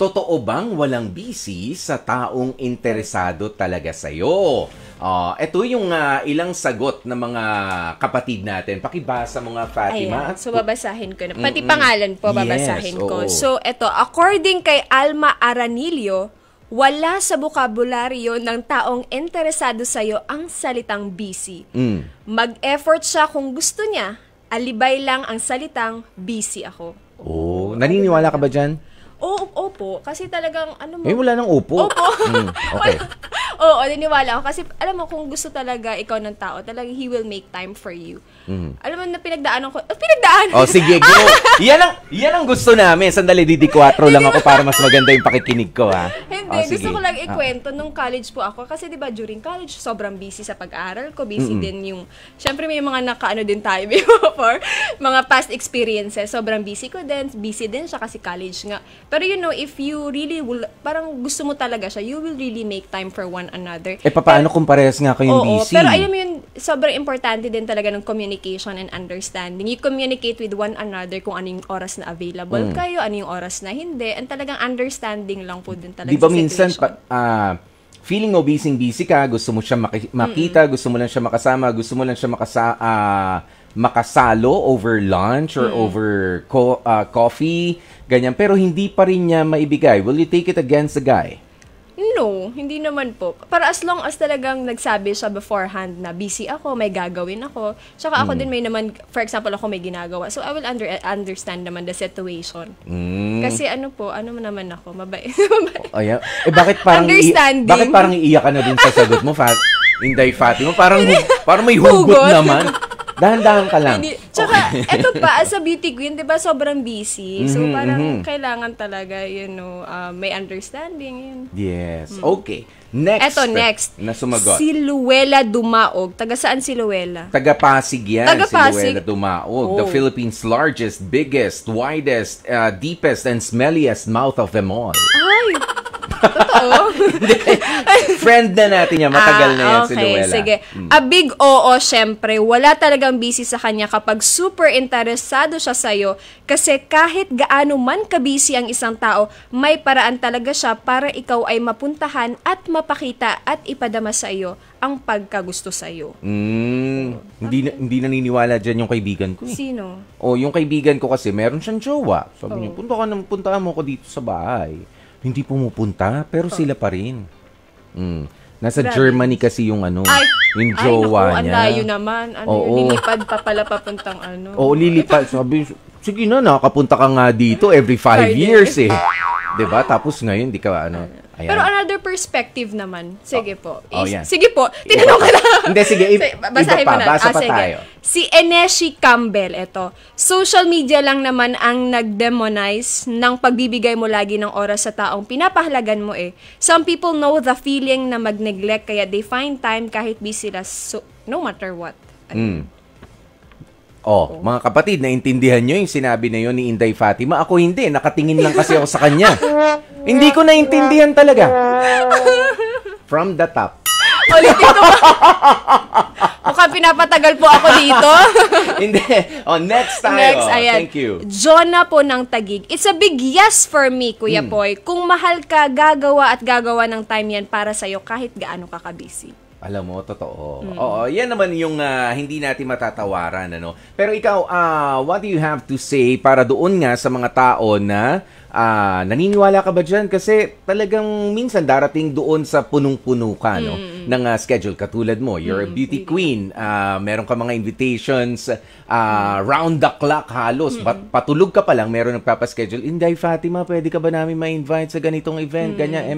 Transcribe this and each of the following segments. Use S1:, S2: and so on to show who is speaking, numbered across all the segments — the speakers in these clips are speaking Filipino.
S1: totoo bang walang busy sa taong interesado talaga sa'yo? Ito yung ilang sagot ng mga kapatid natin. Pakibasa mo nga, Fatima.
S2: Ayan, so babasahin ko na. Pati pangalan po babasahin ko.
S1: oo.
S2: So ito, according kay Alma Aranilio, wala sa bokabularyo ng taong interesado sa'yo ang salitang busy. Mag-effort siya kung gusto niya. Alibay lang ang salitang busy ako.
S1: Oh, naniniwala ka ba dyan?
S2: Opo. Kasi talagang, ano mo?
S1: Wala nang opo.
S2: Opo.
S1: Okay.
S2: Oo, naniniwala ako. Kasi, alam mo, kung gusto talaga ikaw ng tao, talagang he will make time for you. Alam mo, na pinagdaanan ko. Pinagdaanan!
S1: Sige, go! Yan ang gusto namin. Sandali, DD4 lang ako para mas maganda yung pakikinig ko, ha?
S2: Hindi, gusto ko lang ikwento. Nung college po ako, kasi diba, during college, sobrang busy sa pag-aaral ko. Busy din yung, syempre may mga nakaano din tayo before, mga past experiences. Sobrang busy ko din. Busy din siya kasi college nga. Pero you know, if you really will, parang gusto mo talaga siya, you will really make time for one another.
S1: Paano kung parehas nga kayong busy?
S2: Pero alam mo yun, sobrang importante din talaga ng communication and understanding. You communicate with one another kung ano yung oras na available kayo, ano yung oras na hindi, and talagang understanding lang po din talaga
S1: diba
S2: sa
S1: minsan,
S2: situation.
S1: feeling mo busy ka, gusto mo siya makita, gusto mo lang siya makasama, gusto mo lang siya makasalo over lunch or over coffee, ganyan. Pero hindi pa rin niya maibigay. Will you take it against the guy?
S2: No, hindi naman po. Para as long as talagang nagsabi siya beforehand na busy ako, may gagawin ako. Tsaka ako din may naman, for example, ako may ginagawa. So, I will understand naman the situation. Kasi ano mo naman ako, mabait.
S1: Ayan. Bakit parang bakit parang iiyak ka na din sa sagot mo, Inday Fatima? Parang may hugot naman. Dahan-dahan ka lang.
S2: Tsaka, eto pa, as a beauty queen, di ba, sobrang busy. So, parang kailangan talaga, may understanding. Yun.
S1: Yes. Okay. Next.
S2: Eto, next.
S1: Na sumagot.
S2: Si Luella Dumaog. Taga saan si Luella?
S1: Taga Pasig yan.
S2: Taga-Pasig.
S1: Si Luella Dumaog. The Philippines' largest, biggest, widest, deepest, and smelliest mouth of them all.
S2: Ay! Totoo?
S1: Friend na natin yan. Matagal na yan si Luella.
S2: Sige. A big oo, syempre. Wala talagang busy sa kanya kapag super interesado siya sa'yo. Kasi kahit gaano man ka-busy ang isang tao, may paraan talaga siya para ikaw ay mapuntahan at mapakita at ipadama sa iyo ang pagkagusto sa'yo.
S1: Hindi naniniwala dyan yung kaibigan ko.
S2: Sino?
S1: Yung kaibigan ko kasi, meron siyang jowa. Sabi niya, puntahan mo ko dito sa bahay. Hindi pumupunta, pero sila pa rin. Nasa Germany kasi yung yung jowa niya.
S2: Ang layo naman. Lilipad pa pala papuntang
S1: lilipad. Sabi, sige na, nakapunta ka nga dito every 5 years eh. Diba? Tapos ngayon, di ka ayan.
S2: Pero another perspective naman. Sige po.
S1: Yan.
S2: Sige po. Tinanong ka na.
S1: Hindi, sige. Iba pa. Basa pa tayo.
S2: Si Eneshi Campbell, ito. Social media lang naman ang nag-demonize ng pagbibigay mo lagi ng oras sa taong pinapahalagan mo eh. Some people know the feeling na mag-neglect kaya they find time kahit busy sila no matter what.
S1: Mga kapatid, naintindihan nyo yung sinabi na yun ni Inday Fatima. Ako hindi, nakatingin lang kasi ako sa kanya. Hindi ko naintindihan talaga. From the top.
S2: Ulitin ko. Mukhang pinapatagal po ako dito.
S1: Hindi. Next tayo.
S2: Next, ayan.
S1: Thank you.
S2: Jonah po ng Taguig. It's a big yes for me, Kuya Poy. Kung mahal ka, gagawa ng time yan para sa'yo kahit gaano ka ka-busy.
S1: Alam mo, totoo. Yan naman yung hindi natin matatawaran, Pero ikaw, what do you have to say para doon nga sa mga tao na naniniwala ka ba dyan? Kasi talagang minsan darating doon sa punong-puno ka, ng schedule. Katulad mo, you're a beauty queen. Meron ka mga invitations round the clock halos. Patulog ka pa lang, meron nagpapaschedule. Inday Fatima, pwede ka ba namin ma-invite sa ganitong event? Ganyan,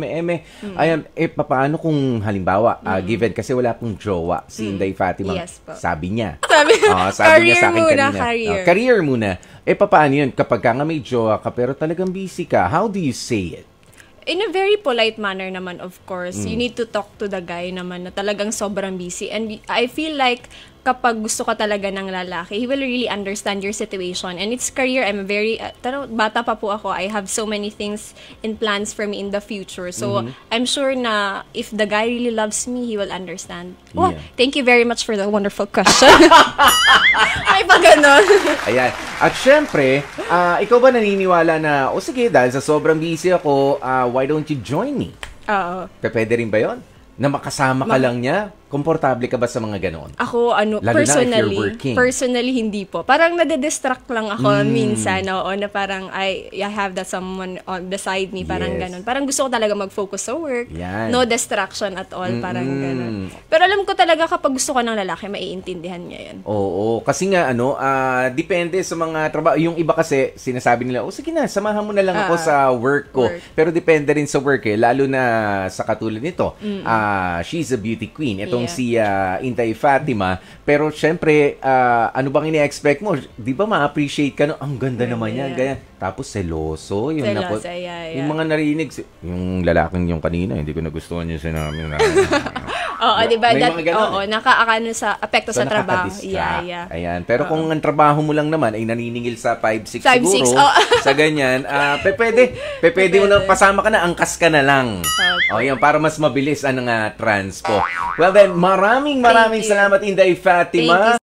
S1: Ayan, paano kung halimbawa, given kasi wala pong jowa si Inday Fatima.
S2: Yes po.
S1: Sabi niya.
S2: Sabi
S1: niya sa akin
S2: muna,
S1: kanina. Career muna. Paano yun? Kapag ka nga may jowa ka pero talagang busy ka, how do you say it?
S2: In a very polite manner naman, of course. You need to talk to the guy naman na talagang sobrang busy. And I feel like kapag gusto ka talaga ng lalaki, he will really understand your situation. And it's career, I'm very, bata pa po ako, I have so many things in plans for me in the future. So, I'm sure na if the guy really loves me, he will understand. Oh,
S1: Yeah.
S2: thank you very much for the wonderful question. Ay, pa ganon.
S1: Ayan. At syempre, ikaw ba naniniwala na, o sige, dahil sa sobrang busy ako, why don't you join me?
S2: Oo.
S1: Pwede rin ba yun? Na makasama ka lang niya? Komportable ka ba sa mga ganoon?
S2: Ako,
S1: Lalo na if you're working.
S2: personally, hindi po. Parang nade-distract lang ako minsan, oo, na parang, I have that someone on beside me, parang
S1: Yes.
S2: ganon. Parang gusto ko talaga mag-focus sa work.
S1: Yan.
S2: No distraction at all, parang ganon. Pero alam ko talaga kapag gusto ko ng lalaki, maiintindihan niya yan.
S1: Oo, kasi nga depende sa mga trabaho. Yung iba kasi sinasabi nila, sige na, samahan mo na lang ako sa work ko.
S2: Work.
S1: Pero depende rin sa work lalo na sa katulad nito. She's a beauty queen. Itong si Inday Fatima. Pero syempre, ano bang ini-expect mo? Di ba ma-appreciate ka? No? Ang ganda naman yan. Ganyan. Tapos seloso.
S2: Seloso, yeah.
S1: Yung mga narinig, yung lalaking yung kanina, hindi ko nagustuhan yung sinabi.
S2: Oo, di ba?
S1: May mga ganon,
S2: Oo, nakakaano sa apekto sa trabaho.
S1: nakaka-distract.
S2: Yeah.
S1: Ayan. Pero kung ang trabaho mo lang naman ay naniningil sa 5-6
S2: 5-6,
S1: siguro,
S2: oh.
S1: sa ganyan, pwede mo na, pasama ka na, angkas ka na lang. O yan, para mas mabilis ang transpo. Well then, maraming
S2: Thank you.
S1: salamat, Inday Fatima.
S2: Thank you